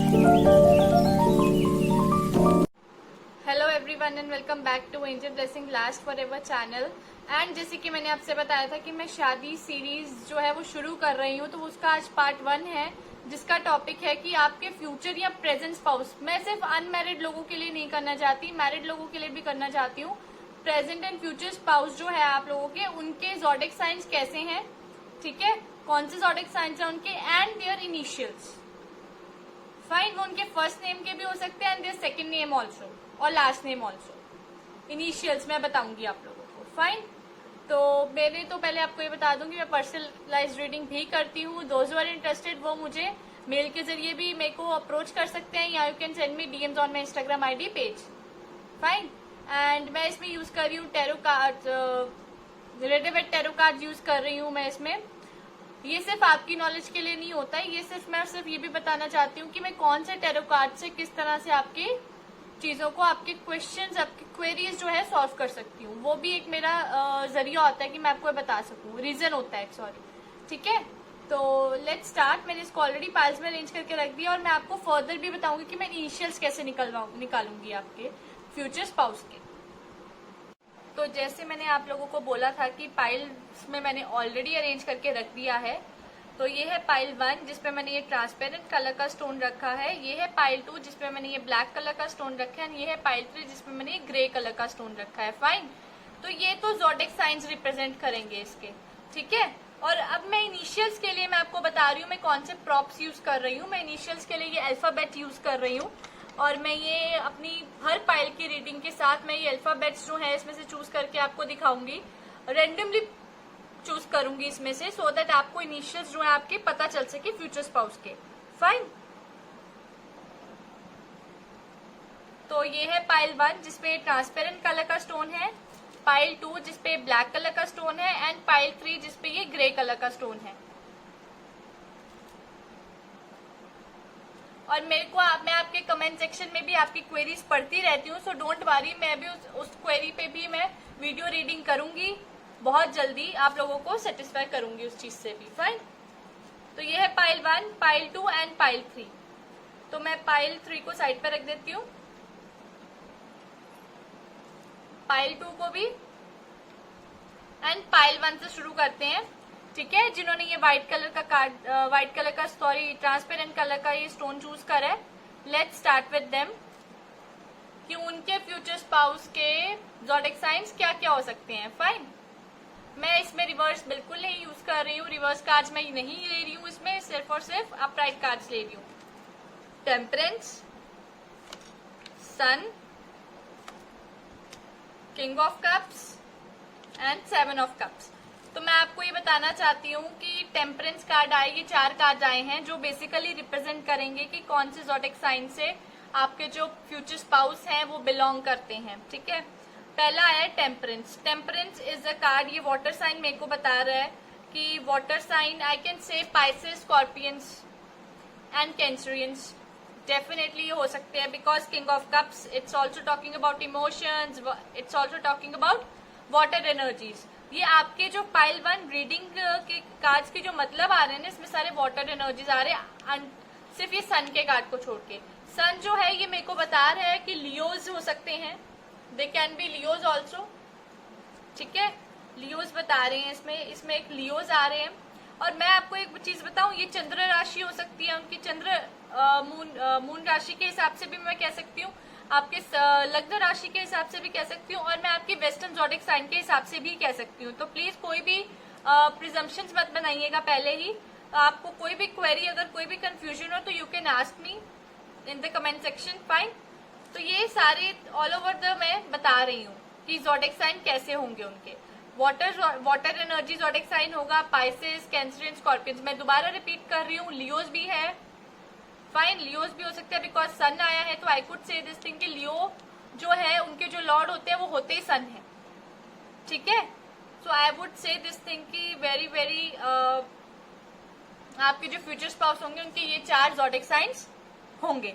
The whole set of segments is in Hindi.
Hello everyone and welcome back to angel blessing last for ever channel. And जैसे कि मैंने आपसे बताया था कि मैं शादी सीरीज जो है वो शुरू कर रही हूँ, तो उसका आज पार्ट 1 है, जिसका टॉपिक है कि आपके फ्यूचर या प्रेजेंट स्पाउस। मैं सिर्फ अनमैरिड लोगों के लिए नहीं करना चाहती, मैरिड लोगों के लिए भी करना चाहती हूँ। प्रेजेंट एंड फ्यूचर स्पाउस जो है आप लोगों के, उनके ज़ोडिक साइंस कैसे हैं, ठीक है, कौन से ज़ोडिक साइंस हैं उनके, एंड देयर इनिशियल्स। फाइन, वो उनके फर्स्ट नेम के भी हो सकते हैं and their second name also और लास्ट नेम ऑल्सो। इनिशियल्स मैं बताऊंगी आप लोगों को। फाइन, तो मेरे तो पहले आपको ये बता दूं कि मैं पर्सनलाइज रीडिंग भी करती हूँ। दोज आर इंटरेस्टेड वो मुझे मेल के जरिए भी मेरे को अप्रोच कर सकते हैं, या you can send me DMs on my Instagram ID page. Fine, and मैं इसमें यूज कर रही हूँ tarot card, related tarot card use कर रही हूँ मैं इसमें। ये सिर्फ आपकी नॉलेज के लिए नहीं होता है, ये सिर्फ ये भी बताना चाहती हूँ कि मैं कौन से टैरो कार्ड से किस तरह से आपकी चीजों को, आपके क्वेश्चंस, आपकी क्वेरीज जो है सॉल्व कर सकती हूँ। वो भी एक मेरा जरिया होता है कि मैं आपको बता सकूँ, रीजन होता है, सॉरी। ठीक है, तो लेट्स स्टार्ट। मैंने इसको ऑलरेडी पाइल्स में अरेंज करके रख दिया और मैं आपको फर्दर भी बताऊंगी कि मैं इनिशियल्स कैसे निकालूंगी आपके फ्यूचर स्पाउस के। तो जैसे मैंने आप लोगों को बोला था कि पाइल्स में मैंने ऑलरेडी अरेंज करके रख दिया है। तो ये है पाइल 1 जिसपे मैंने ये ट्रांसपेरेंट कलर का स्टोन रखा है, ये है पाइल 2 जिसपे मैंने ये ब्लैक कलर का स्टोन रखा है, ये है पाइल 3 जिसपे मैंने ये ग्रे कलर का स्टोन रखा है। फाइन, तो ये तो ज़ोडिक साइंस रिप्रेजेंट करेंगे इसके, ठीक है। और अब मैं इनिशियल्स के लिए मैं आपको बता रही हूँ मैं कौन से प्रॉप्स यूज कर रही हूँ। मैं इनिशियल्स के लिए ये अल्फाबेट यूज कर रही हूँ और मैं ये अपनी हर पाइल की रीडिंग के साथ मैं ये अल्फाबेट्स जो है इसमें से चूज करके आपको दिखाऊंगी, रेंडमली चूज करूंगी इसमें से, सो दैट आपको इनिशियल्स जो है आपके पता चल सके फ्यूचर स्पाउस के। फाइन, तो ये है पाइल 1 जिसपे ट्रांसपेरेंट कलर का स्टोन है, पाइल 2 जिसपे ब्लैक कलर का स्टोन है, एंड पाइल 3 जिसपे ये ग्रे कलर का स्टोन है। और मैं आपके कमेंट सेक्शन में भी आपकी क्वेरीज पढ़ती रहती हूँ, सो डोंट वरी, मैं भी उस क्वेरी पे भी मैं वीडियो रीडिंग करूंगी बहुत जल्दी, आप लोगों को सेटिस्फाई करूंगी उस चीज से भी। फाइन, तो ये है पाइल 1, पाइल 2 एंड पाइल 3। तो मैं पाइल 3 को साइड पर रख देती हूँ, पाइल 2 को भी, एंड पाइल 1 से शुरू करते हैं, ठीक है। जिन्होंने ये व्हाइट कलर का ट्रांसपेरेंट कलर का ये स्टोन चूज करा है, लेट्स स्टार्ट विद देम कि उनके फ्यूचर स्पाउस के ज़ोडिक साइंस क्या क्या हो सकते हैं। फाइन, मैं इसमें रिवर्स बिल्कुल नहीं यूज कर रही हूँ, रिवर्स कार्ड्स मैं नहीं ले रही हूँ इसमें, सिर्फ और सिर्फ अपराइट कार्ड्स ले रही हूँ। Temperance, sun, king of cups and 7 of cups. तो मैं आपको ये बताना चाहती हूँ कि टेम्परेंस कार्ड आए, ये 4 कार्ड आए हैं जो बेसिकली रिप्रेजेंट करेंगे कि कौन से ज़ोडिक साइन से आपके जो फ्यूचर स्पाउस हैं वो बिलोंग करते हैं, ठीक है। पहला है temperance. Temperance is a card, ये वाटर साइन मेरे को बता रहा है कि water sign, I can say Pisces, Scorpions and Cancerians definitely हो सकते हैं, because king of cups it's also talking about emotions, it's also talking about water energies. ये आपके जो पाइल 1 रीडिंग के कार्ड्स के जो मतलब आ रहे हैं ना, इसमें सारे वाटर एनर्जीज आ रहे हैं, सिर्फ ये सन के कार्ड को छोड़ के। सन जो है ये मेरे को बता रहा है कि लियोज हो सकते हैं, they can be Leos also, ठीक है। लियोज बता रहे हैं इसमें एक लियोज आ रहे हैं। और मैं आपको एक चीज बताऊं, ये चंद्र राशि हो सकती है उनकी, मून राशि के हिसाब से भी मैं कह सकती हूँ, आपके लग्न राशि के हिसाब से भी कह सकती हूँ, और मैं आपके वेस्टर्न ज़ोडिक साइन के हिसाब से भी कह सकती हूँ। तो प्लीज कोई भी प्रिजम्पशंस मत बनाइएगा पहले ही। आपको कोई भी क्वेरी, अगर कोई भी कंफ्यूजन हो तो you can ask me in the comment section. Fine, तो ये सारे ऑल ओवर द मैं बता रही हूँ कि ज़ोडिक साइन कैसे होंगे उनके। वाटर एनर्जी ज़ोडिक साइन होगा, पाइसेस, कैंसरियन, स्कॉर्पियंस। मैं दोबारा रिपीट कर रही हूँ, लियोज भी है। फाइन, लियोज भी हो सकते हैं बिकॉज सन आया है, तो I could say this thing कि लियो जो है उनके जो लॉर्ड होते हैं वो होते ही सन है, ठीक है। So I would say this thing कि वेरी आपके जो फ्यूचर स्पाउस होंगे उनके ये 4 ज़ोडिक साइंस होंगे।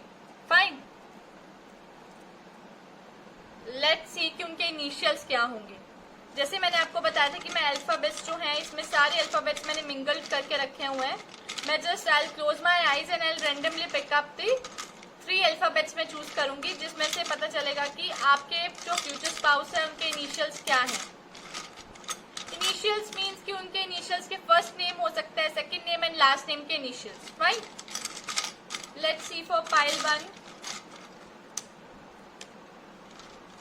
फाइन, लेट्स सी कि उनके इनिशियल्स क्या होंगे। जैसे मैंने आपको बताया था कि मैं अल्फाबेट्स जो हैं इसमें सारे अल्फाबेट्स मैंने मिंगल करके रखे हुए हैं। मैं just I close my eyes and I randomly pick up the alphabets में चूज करूंगी, जिसमें से पता चलेगा कि आपके जो फ्यूचर स्पाउस है उनके इनिशियल्स क्या हैं। इनिशियल्स मीन्स कि उनके इनिशियल्स के फर्स्ट नेम हो सकता है, second name and last name के initials, right. Let's see for pile 1।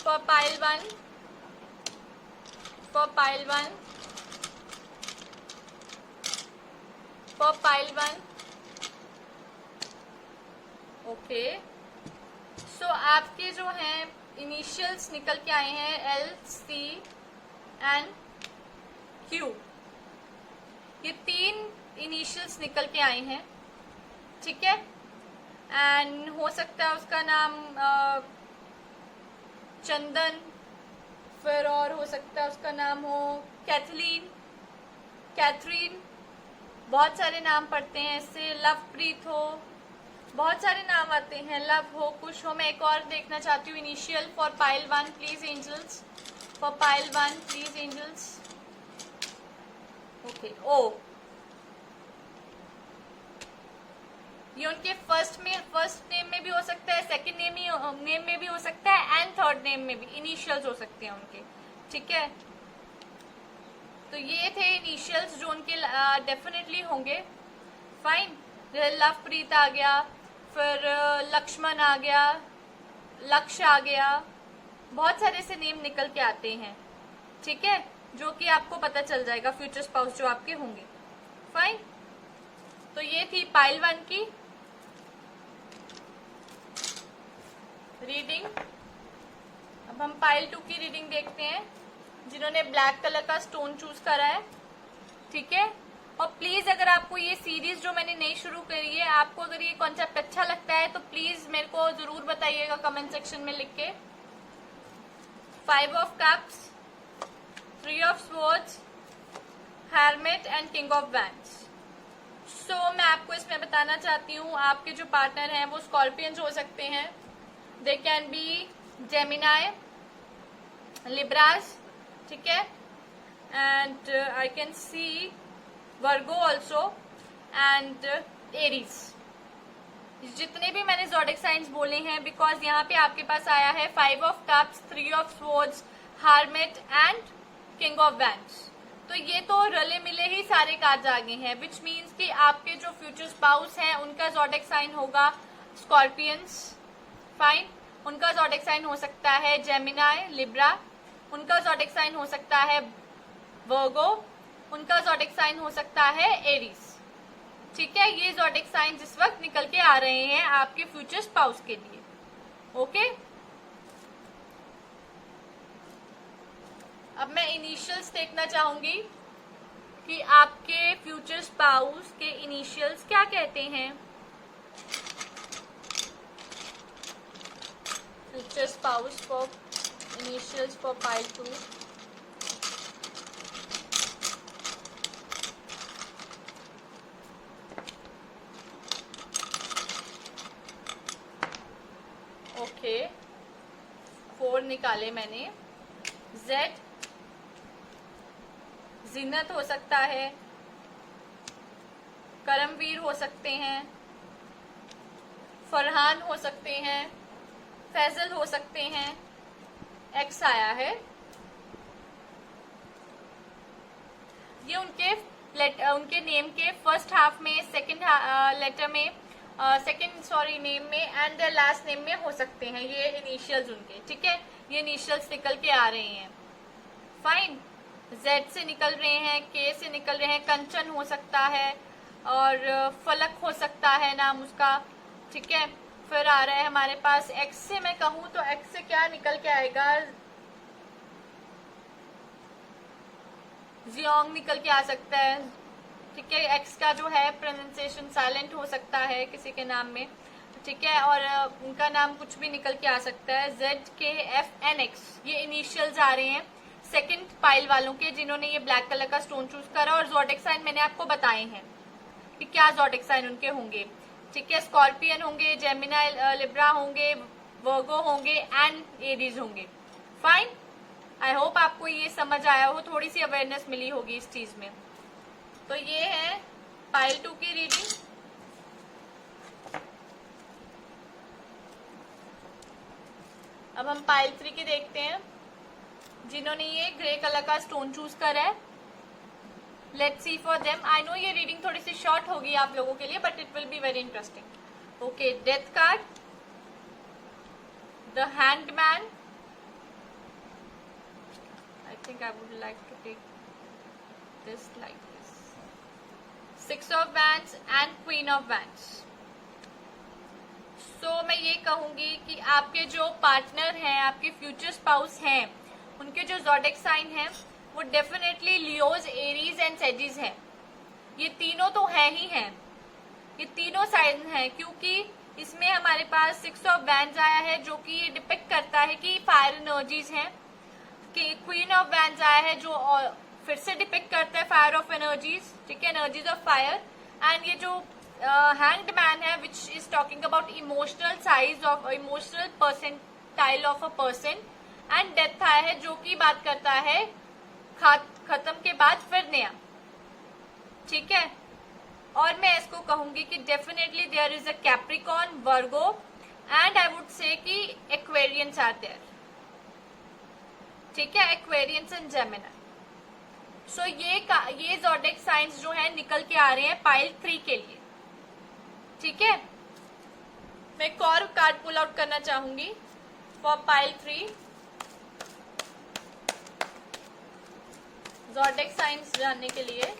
For pile 1, for pile 1, for pile 1, okay. सो आपके जो हैं इनिशियल्स निकल के आए हैं L, C एंड Q। ये 3 इनिशियल्स निकल के आए हैं, ठीक है। एंड हो सकता है उसका नाम चंदन, फिर और हो सकता है उसका नाम हो कैथरीन, बहुत सारे नाम पढ़ते हैं इससे। लवप्रीत हो, बहुत सारे नाम आते हैं, लव हो, कुछ हो। मैं एक और देखना चाहती हूँ initial for pile 1 please angels, for pile 1 please angels, okay. Oh, ये उनके फर्स्ट नेम में भी हो सकता है, सेकंड नेम में भी हो सकता है एंड थर्ड नेम में भी इनिशियल्स हो सकते हैं उनके, ठीक है। तो ये थे इनिशियल्स जो उनके डेफिनेटली होंगे, फाइन। लवप्रीत आ गया, फिर लक्ष्मण आ गया, लक्ष्य आ गया, बहुत सारे से नेम निकल के आते हैं, ठीक है, जो कि आपको पता चल जाएगा फ्यूचर स्पाउस जो आपके होंगे, फाइन। तो ये थी पाइल 1 की रीडिंग। अब हम पाइल 2 की रीडिंग देखते हैं, जिन्होंने ब्लैक कलर का स्टोन चूज करा है, ठीक है। और प्लीज अगर आपको ये सीरीज जो मैंने नई शुरू करी है, आपको अगर ये कॉन्सेप्ट अच्छा लगता है तो प्लीज मेरे को जरूर बताइएगा कमेंट सेक्शन में लिख के। 5 of cups, 3 of swords, hermit and king of wands. So मैं आपको इसमें बताना चाहती हूँ, आपके जो पार्टनर हैं वो स्कॉर्पियंस हो सकते हैं, they can be Gemini, Libras, ठीक है, and I can see Virgo also and Aries. जितने भी मैंने ज़ोडिक साइंस बोले हैं, बिकॉज यहाँ पे आपके पास आया है 5 of cups, 3 of swords, hermit and king of wands. तो ये तो रले मिले ही सारे कार्ड्स आ गए हैं, विच मीन्स कि आपके जो फ्यूचर स्पाउस हैं उनका ज़ोडिक साइन होगा स्कॉर्पियंस, फाइन। उनका ज़ोडिक साइन हो सकता है जेमिनाई, लिब्रा। उनका ज़ोडिक साइन हो सकता है वर्गो। उनका ज़ोडिक साइन हो सकता है एरीज, ठीक है। ये ज़ोडिक साइन इस वक्त निकल के आ रहे हैं आपके फ्यूचर स्पाउस के लिए, ओके। अब मैं इनिशियल्स देखना चाहूंगी कि आपके फ्यूचर स्पाउस के इनिशियल्स क्या कहते हैं। Future spouse for initials for pile 2। Okay, 4 निकाले मैंने। जेड, जिन्नत हो सकता है, करमवीर हो सकते हैं, फरहान हो सकते हैं, फैजल हो सकते हैं, एक्स आया है। ये उनके नेम के फर्स्ट हाफ में, सेकंड लेटर में, नेम में एंड द लास्ट नेम में हो सकते हैं ये इनिशियल्स उनके, ठीक है। ये इनिशियल्स निकल के आ रहे हैं, फाइन। जेड से निकल रहे हैं, के से निकल रहे हैं, कंचन हो सकता है और फलक हो सकता है नाम उसका, ठीक है। फिर आ रहा है हमारे पास एक्स से, मैं कहूँ तो एक्स से क्या निकल के आएगा, जियोंग निकल के आ सकता है, ठीक है। एक्स का जो है प्रोनाउंसिएशन साइलेंट हो सकता है किसी के नाम में, ठीक है। और उनका नाम कुछ भी निकल के आ सकता है, जेड के एफ एन एक्स, ये इनिशियल्स आ रहे हैं सेकंड पाइल वालों के, जिन्होंने ये ब्लैक कलर का स्टोन चूज करा। और ज़ोडिक साइन मैंने आपको बताए हैं कि क्या ज़ोडिक साइन उनके होंगे, ठीक है। स्कॉर्पियन होंगे, जेमिनाई, लिब्रा होंगे, वर्गो होंगे एंड एरीज होंगे, फाइन। आई होप आपको ये समझ आया हो, थोड़ी सी अवेयरनेस मिली होगी इस चीज में। तो ये है पाइल 2 की रीडिंग। अब हम पाइल 3 के देखते हैं, जिन्होंने ये ग्रे कलर का स्टोन चूज करा है। Let's see for them. I know ये रीडिंग थोड़ी सी शॉर्ट होगी आप लोगों के लिए, but it will be very interesting. Okay, death card, the hangman. I think I would like to take this like this, 6 of wands and queen of wands. So मैं ये कहूंगी कि आपके जो पार्टनर हैं, आपके फ्यूचर स्पाउस हैं, उनके जो ज़ोडिएक साइन है वो definitely Leos, Aries and sages है। ये तीनों तो है ही हैं, ये तीनों साइन हैं, क्योंकि इसमें हमारे पास 6 ऑफ वैंड्स आया है जो कि ये डिपिक्ट करता है कि फायर एनर्जीज हैं, कि क्वीन ऑफ वैंड्स आया है जो फिर से डिपिक्ट करता है फायर ऑफ एनर्जीज, ठीक है, एनर्जीज ऑफ फायर। एंड ये जो हैंग्ड मैन है which is talking about emotional size of emotional percentile of a person. And death आया है जो कि बात करता है खत्म के बाद फिर नया, ठीक है। और मैं इसको कहूंगी कि definitely there is a Capricorn, Virgo and I would say कि एक्वेरियंस आर देयर, ठीक है, एक्वेरियंस एंड जेमिनी। सो ये ज़ोडिएक साइंस जो है निकल के आ रहे हैं पाइल 3 के लिए, ठीक है। मैं एक और कार्ड पुल आउट करना चाहूंगी फॉर पाइल 3। ज़ोडिएक साइंस जानने के लिए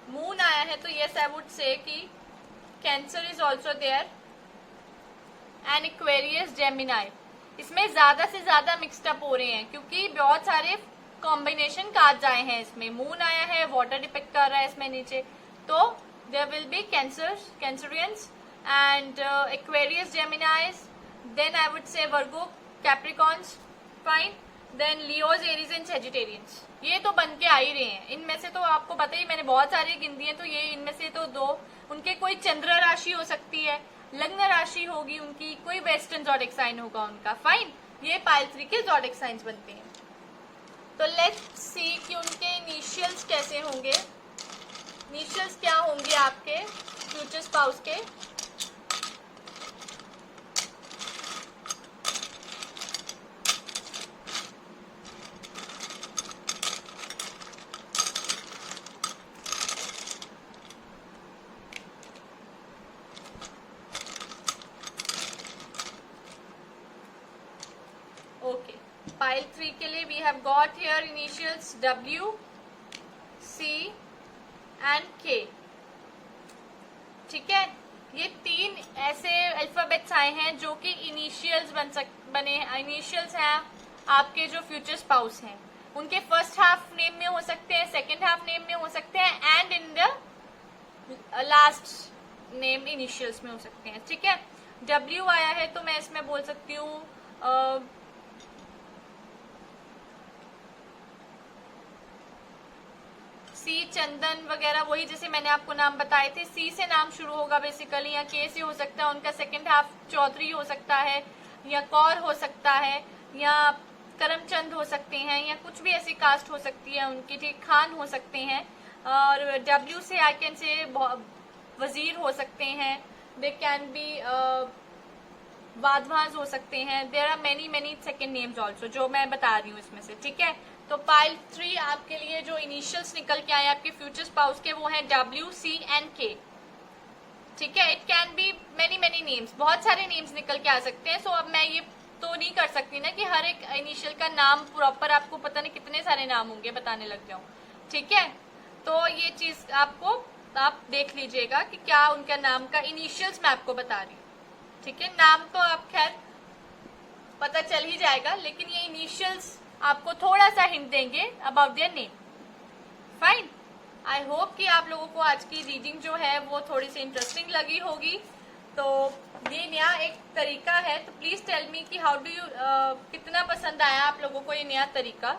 मून आया है, तो यस आई वुड से कि cancer is also there and Aquarius, Gemini. इसमें ज्यादा से ज्यादा मिक्सड अप हो रहे हैं क्योंकि बहुत सारे कॉम्बिनेशन कार्ड्स आए हैं। इसमें मून आया है, वाटर डिपेक्ट कर रहा है इसमें नीचे, तो there will be Cancerians and Aquarius, Geminis, then I would say Virgo, Capricorns, fine, then Leos, Aries and Sagittarians. ये तो बन के आ ही रहे हैं। इनमें से तो आपको पता ही, मैंने बहुत सारी गिनती है, तो ये इनमें से तो 2 उनके कोई चंद्र राशि हो सकती है, लग्न राशि होगी उनकी, कोई वेस्टर्न ज़ोडिएक साइन होगा उनका, फाइन। ये पाइल 3 के ज़ोडिएक साइंस बनते हैं। तो लेट्स सी कि उनके इनिशियल्स कैसे होंगे। इनिशियल्स क्या होंगे आपके फ्यूचर स्पाउस के। ओके, पाइल 3 के लिए we have got here initials W, C and K, ठीक है। ये 3 ऐसे अल्फाबेट्स आए हैं जो कि इनिशियल्स बने इनिशियल्स हैं आपके जो फ्यूचर स्पाउस हैं। उनके फर्स्ट हाफ नेम में हो सकते हैं, सेकेंड हाफ नेम में हो सकते हैं, and in the last name initials में हो सकते हैं, ठीक है। W आया है तो मैं इसमें बोल सकती हूँ C, चंदन वगैरह, वही जैसे मैंने आपको नाम बताए थे। C से नाम शुरू होगा बेसिकली, या K से हो सकता है, उनका सेकंड हाफ चौधरी हो सकता है, या कौर हो सकता है, या करमचंद हो सकते हैं, या कुछ भी ऐसी कास्ट हो सकती है उनकी, ठीक, खान हो सकते हैं। और W से आई कैन से वजीर हो सकते हैं, दे कैन बी वाधवांस हो सकते हैं। There are many second names also जो मैं बता रही हूँ इसमें से, ठीक है। तो पाइल 3 आपके लिए जो इनिशियल्स निकल के आए आपके फ्यूचर स्पाउस के, वो हैं W, C एंड K, ठीक है। It can be many names, बहुत सारे नेम्स निकल के आ सकते हैं। सो अब मैं ये तो नहीं कर सकती ना कि हर एक इनिशियल का नाम प्रॉपर आपको पता नहीं कितने सारे नाम होंगे बताने लग जाऊं, ठीक है। तो ये चीज आपको आप देख लीजिएगा कि क्या उनका नाम का इनिशियल्स मैं आपको बता रही हूँ, ठीक है। नाम तो आप खैर पता चल ही जाएगा, लेकिन ये इनिशियल्स आपको थोड़ा सा हिंट देंगे about their name, fine. I hope कि आप लोगों को आज की रीडिंग जो है वो थोड़ी सी इंटरेस्टिंग लगी होगी। तो ये नया एक तरीका है, तो प्लीज टेल मी कि हाउ डू यू, कितना पसंद आया आप लोगों को ये नया तरीका।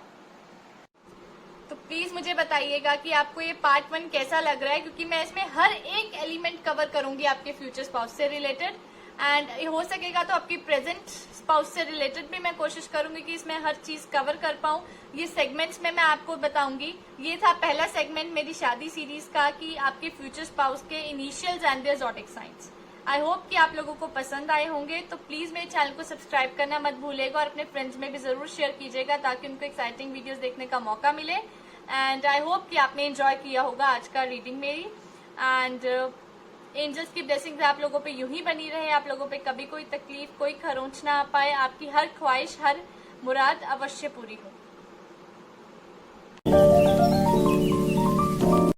तो प्लीज मुझे बताइएगा कि आपको ये पार्ट 1 कैसा लग रहा है, क्योंकि मैं इसमें हर एक एलिमेंट कवर करूंगी आपके फ्यूचर स्पाउस से रिलेटेड, एंड हो सकेगा तो आपकी प्रेजेंट स्पाउस से रिलेटेड भी मैं कोशिश करूंगी कि इसमें हर चीज कवर कर पाऊं। ये सेगमेंट्स में मैं आपको बताऊंगी। ये था पहला सेगमेंट मेरी शादी सीरीज का कि आपके फ्यूचर स्पाउस के initials and their zodiac signs, I hope कि आप लोगों को पसंद आए होंगे, तो प्लीज मेरे चैनल को सब्सक्राइब करना मत भूलिएगा और अपने फ्रेंड्स में भी जरूर शेयर कीजिएगा ताकि उनको एक्साइटिंग वीडियोस देखने का मौका मिले। एंड आई होप कि आपने एंजॉय किया होगा आज का रीडिंग मेरी। एंड एंजल्स की ब्लेसिंग्स आप लोगों पे यूं ही बनी रहे, आप लोगों पे कभी कोई तकलीफ, कोई खरोंच ना आ पाए, आपकी हर ख्वाहिश, हर मुराद अवश्य पूरी हो।